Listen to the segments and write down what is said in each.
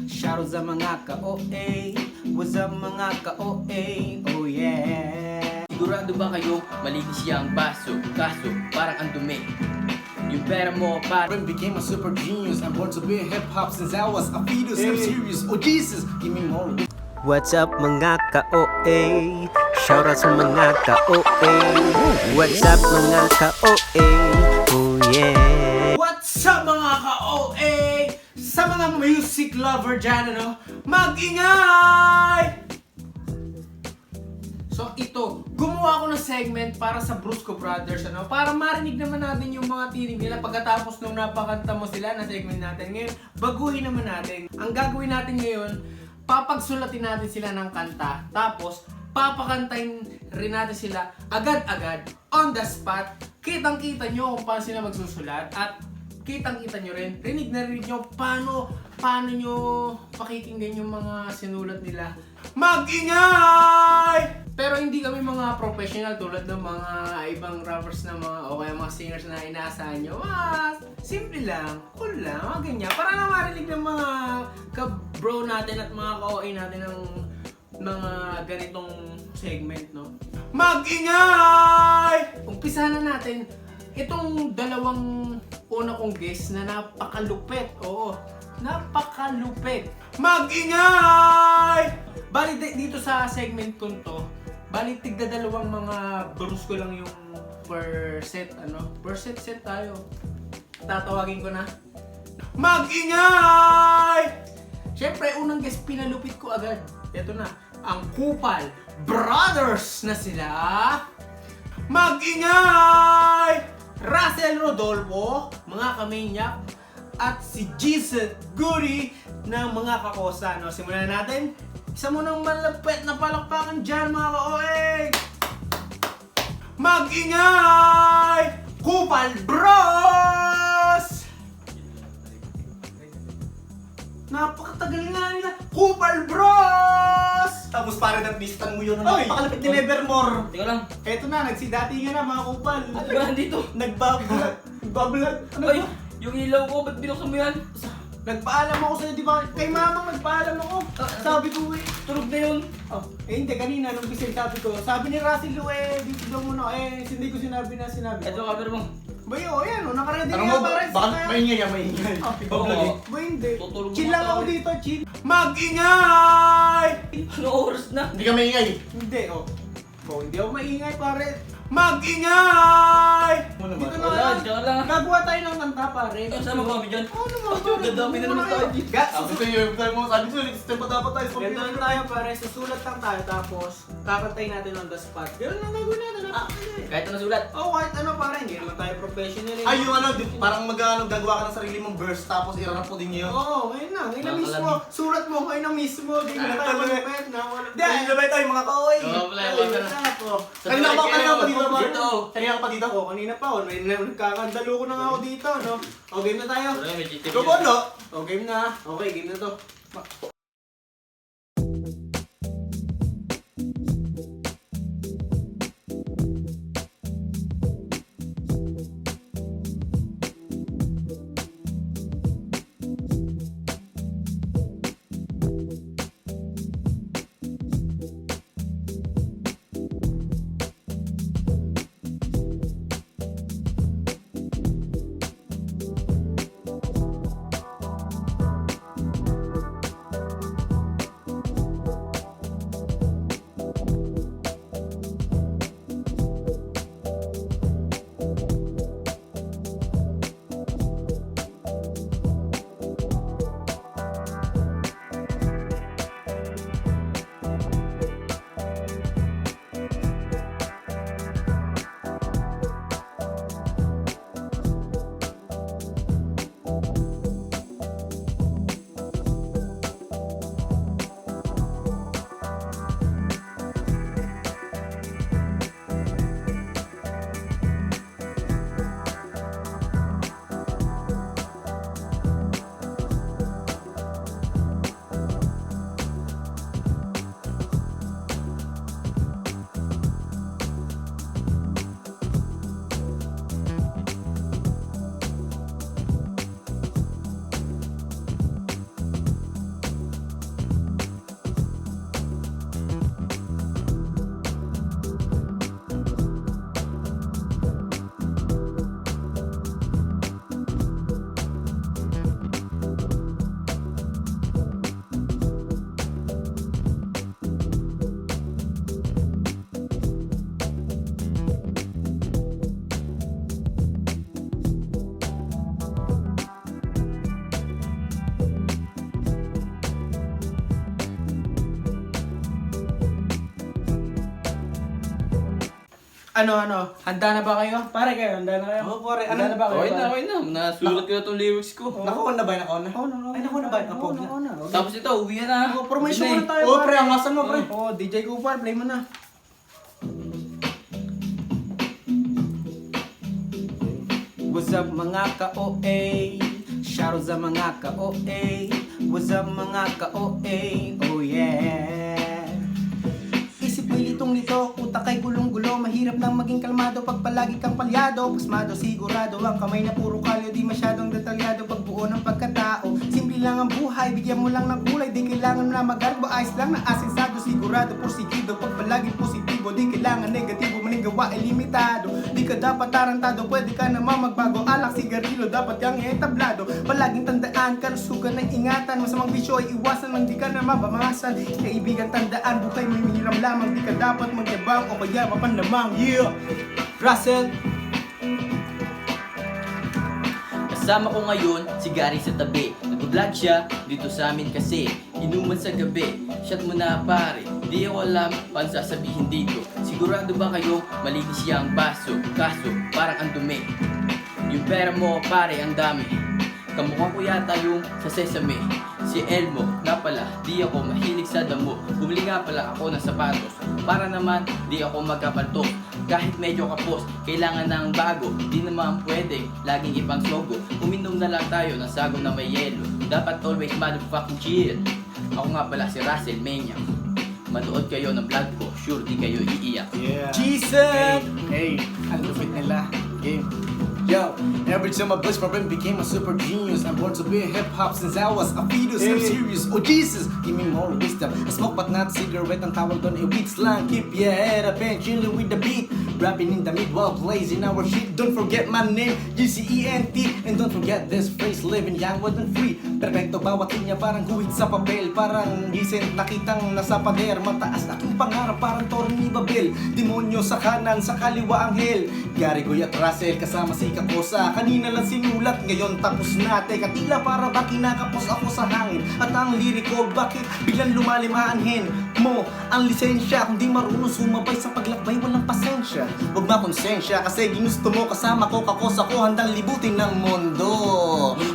Shoutout sa mga ka-OA. What's up mga ka-OA? Oh yeah. Sigurado ba kayo malinis siyang baso? Kaso parang ang dumi. Yung pera mo parang Became a super genius. I'm born to be hip-hop since I was a fetus. I'm serious. Oh Jesus, give me more. What's up mga ka-OA? Shoutout sa mga ka-OA. What's up mga ka-OA? Oh yeah. What's up mga ka-OA? Sa mga music lover dyan, ano? Mag-ingay! So ito, gumawa ako ng segment para sa Brusco Brothers, ano? Para marinig naman natin yung mga tinig nila pagkatapos nung napakanta mo sila na segment natin. Ngayon, baguhin naman natin. Ang gagawin natin ngayon, papagsulatin natin sila ng kanta. Tapos, papakantayin rin natin sila agad-agad, on the spot. Kitang-kita nyo kung paano sila magsusulat at kitang-kita nyo rin, rinig na rin nyo paano nyo pakikinggan yung mga sinulat nila. Mag-ingay! Pero hindi kami mga professional tulad ng mga ibang rappers na mga o kaya mga singers na inaasahan nyo. Simple lang, cool lang, mga ganyan. Para na marinig ng mga ka-bro natin at mga ka-OA natin ng mga ganitong segment, no? Mag-ingay! Umpisahan na natin itong dalawang una kong guest na napakalupit. Oo, napakalupit. Mag-ingay! Bali dito sa segment ko to, bali tigda dalawang mga Brusco lang yung per set, ano? Per set tayo. Tatawagin ko na. Mag-ingay! Siyempre, unang guest pinalupit ko agad. Ito na, ang Kupal Brothers na sila. Mag-ingay! Russell Rodolfo, mga kamanyak, at si Jesus Goody ng mga kakosa. No? Simulan natin. Isa mo ng malapit na palakpakan dyan, mga ka-OA! Mag-ingay! Kupal Bros! Napakatagal nga nila. Kupal Bros! Tapos parang napistan mo yun. Napakalapit ni Nevermore. Teka lang. Eto na, nagsidatingan na mga kupal. Ano ba nandito? Nagbablog. Nagbablog. Ano Ay, ba? yung ilaw ko, ba't binuksan mo yan? Nagpaalam ako sa'yo, di ba? Kay mamang nagpaalam ako. Sabi ko eh. Tulog na yun. Oh, hindi, kanina nung bisig sabi ko. Sabi ni Russell dito daw muna. Hindi ko sinabi na sinabi Ito, ko. camera mo. Bayo, ayan o, nakaready Tanong nga mo, para baka maingay yan, maingay. Oo. Ba hindi? Tutulog Chill mo lang ka, ako eh. dito, chill. Mag-ingay! Ano oras na? Hindi ka maingay. Hindi, oh. Oh, hindi ako maingay, pare. Mag-ingay! Dito na Wala, lang. dyan lang. Gagawa tayo ng kanta, pare. Ay, sama ba kami dyan? Oo naman, Ay, dadami na naman tayo dito. Sabi ko yung time mo, sabi ko, next time pa dapat tayo sa Ganito lang tayo, pare. Susulat lang tayo, tapos kakantayin natin on the spot. Ganun lang gagawin natin. Kahit ano sulat. Oh, kahit ano, pare. Hindi naman tayo professional. Ay, yung ano, parang gagawa ka ng sarili mong verse, tapos i-rap mo din yun. Oo, ngayon na. Ngayon na mismo. Nakakalabig. Sulat mo ngayon na mismo. Di na tayo malupit na. Dahil na ba tayo mga kaoy? Oo, wala, wala na. Kanina ka pa dito ba? Dito. Kanina ka pa dito? Oo, kanina pa. May nagkakandalo ko na nga ako dito, no? O, game na tayo. Wala, may GTV Ikaw dyan. no? O, game na. Okay, game na to. Handa na ba kayo? Pare kayo, handa na kayo? Oo, pare. Handa na ba kayo? Okay na. Nasulat ko na itong lyrics ko. Nakaon na ba? Nakaon na? Ay, nakaon na ba? Oo na. Tapos ito, uwi na. Pero may show Hindi. na tayo, Oo, pre, angasan mo, pre. Oo, DJ Cooper, play mo na. What's up mga ka-OA? Shoutout sa mga ka-OA. What's up mga ka-OA? Oh yeah. Isip may litong-lito, utak ay gulong-gulo. Mahirap nang maging kalmado pag palagi kang palyado. Pasmado sigurado, ang kamay na puro kalyo. Di masyadong detalyado pag buo ng pagkatao. Simple lang ang buhay, bigyan mo lang ng kulay. Di kailangan na magarbo, ayos lang na asensado. Sigurado, porsigido, pag palagi positibo. Di kailangan negatibo, maling gawa ay limitado. Di ka dapat tarantado, pwede ka naman magbago. Alak, sigarilo, dapat kang etablado. Palaging tandaan, kalusugan ay ingatan. Masamang bisyo ay iwasan, man di ka na mabamasan. Kaibigan, tandaan, buhay may miniram lamang. Di ka dapat magyabang o kaya mapanlamang. Yeah! Russell! Kasama ko ngayon si Gary sa tabi. Nag-vlog siya dito sa amin kasi inuman sa gabi. Shot mo na pare, di ako alam paano sasabihin dito. Sigurado ba kayo malinis siya ang baso? Kaso parang ang dumi. Yung pera mo pare ang dami. Kamukha ko yata yung sa Sesame. Si Elmo, nga pala, di ako mahilig sa damo. Bumili nga pala ako ng sapatos para naman di ako magkapaltok. Kahit medyo kapos, kailangan ng bago. Di naman pwedeng laging ibang sogo. Uminom na lang tayo ng sago na may yelo. Dapat always motherfucking chill. Ako nga pala si Russell Maniac. Manood kayo ng vlog ko, sure di kayo iiyak. Yeah. Jesus! Hey, ang lupit nila. Game. Yo, every time my best friend became a super genius. I'm born to be hip-hop since I was a fetus. I'm serious. Oh Jesus, give me more wisdom. I smoke but not cigarette. Ang tawag doon ay weed slang. Keep your head up and chillin' with the beat. Rapping in the mid while blazing our shit. Don't forget my name, GCENT. And don't forget this phrase, living young, wild and free. Perfecto bawat linya, parang guhit sa papel. Parang decent, nakitang nasa pader. Mataas aking pangarap, parang torre ni Babel. Demonyo sa kanan, sa kaliwa ang hell. Gary, Goy at Russell, kasama si Kakosa. Kanina lang sinulat, ngayon tapos na. Teka, tila para ba kinakapos ako sa hangin. At ang liriko, bakit biglang lumalim aanhin mo ang lisensya? Kung di marunong sumabay sa paglakbay, walang pasensya. Huwag makonsensya, kasi ginusto mo kasama ko. Kakosa ko, handang libutin ng mundo.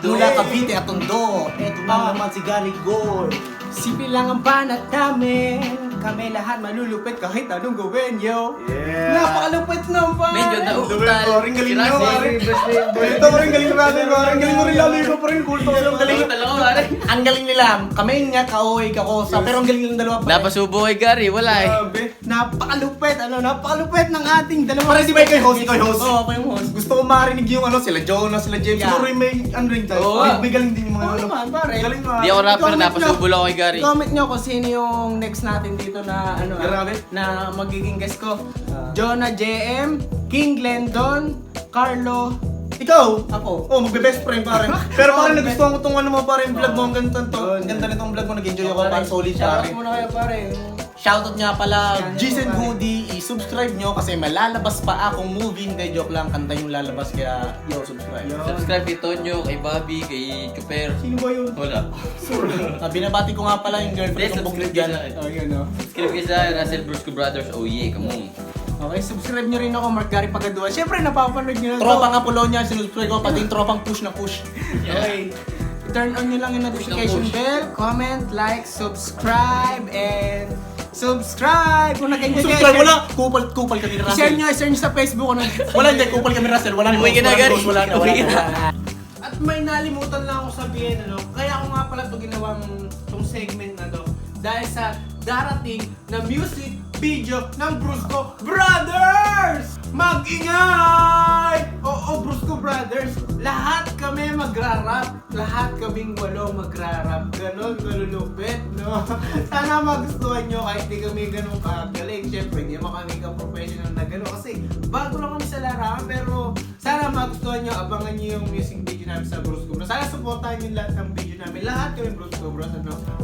Mula Cavite at Tondo, eto na naman si Gary Goy. Simple lang ang banat namin. Kami lahat malulupit kahit anong gawin, yo. Yeah. Napakalupit ng pare. Medyo nauutal. Ring galing nyo, pare. Best Ito rin galing natin, pare. Ang galing mo rin lalo yung pa rin. Kulto ang galing. Nauutal ako pare. Ang galing nila. Kami nga kaoy, kakosa. Pero ang galing ng dalawa pa. Napasubo kay Gary, wala eh. Grabe. Napakalupit ng ating dalawa. Pare, di ba ikaw yung host? Ikaw yung host? Oo, ako yung host. Gusto ko marinig yung sila Jonah, sila James. Yeah. Siguro yung may ring tayo. Oo. May galing din yung mga Oo naman, pare. Galing nga. Di ako rapper, Comment napasubo lang ako kay Gary. Comment nyo kung sino yung next natin dito na Grabe. na magiging guest ko. Jonah JM, King Glendon, Carlo. Ikaw? Ako. Oh, magbe-best friend pare. Pero pare, Oh, nagustuhan ko tong mo pare, yung vlog mo. Ang ganda to. Ang ganda nitong vlog mo. Nag-enjoy ako. Parang solid pare. Shoutout muna kayo pare. Shoutout nga pala, Channel Jason pare. Goody. I-subscribe nyo kasi malalabas pa akong movie. Hindi, joke lang. Kanta yung lalabas kaya, subscribe. Subscribe kay Tonyo, kay Bobby, kay Chuper. Sino ba yun? Wala. Binabati ko nga pala yung girlfriend Hindi, kong buglit subscribe dyan. ka sa akin. Oh, yun o. Subscribe kayo sa Russell Brusco Brothers. Oh yeah, come on. Okay, subscribe nyo rin ako, Mark Gary Pagaduan. Siyempre, napapanood nyo na to. Tropang Apollonia, sinusubscribe ko. Pati yung tropang push na push. Okay. Turn on nyo lang yung notification Push. bell, comment, like, subscribe, and subscribe! Kung nag-enjoy kayo, Subscribe, wala! Kupal kami ni share Russell. nyo sa Facebook. Wala, hindi. Kupal kami Russell. Wala na. Uwi ka na, Gary. Wala na. Uwi ka na. At may nalimutan lang ako sabihin, kaya ako nga pala ito ginawang itong segment na to dahil sa darating na music video ng Brusco Brothers! Mag-ingay! Oo, Brusco Brothers, lahat kami magra-rap, lahat kaming walo magra-rap. Ganon, malulupit, no? Sana magustuhan nyo kahit di kami ganun kagaling. Siyempre, di naman kami ka-professional na gano'n kasi bago lang kami sa larangan, pero sana magustuhan nyo, abangan nyo yung music video namin sa Brusco Bros. Sana supportahan nyo lahat ng video namin. Lahat kami Brusco Bros.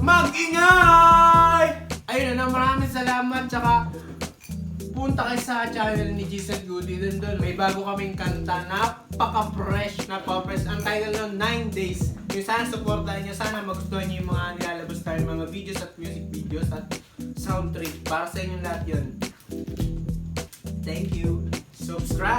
Mag-ingay! Ayun na, maraming salamat. Tsaka, punta kayo sa channel ni Jason Goody. Doon, may bago kaming kanta. Napaka-fresh. Ang title nun, 9 Days. Yung sana supportahan nyo. Sana magustuhan nyo yung mga nilalabas tayo, mga videos at music videos at sound trip. Para sa inyo lahat yun. Thank you. Subscribe!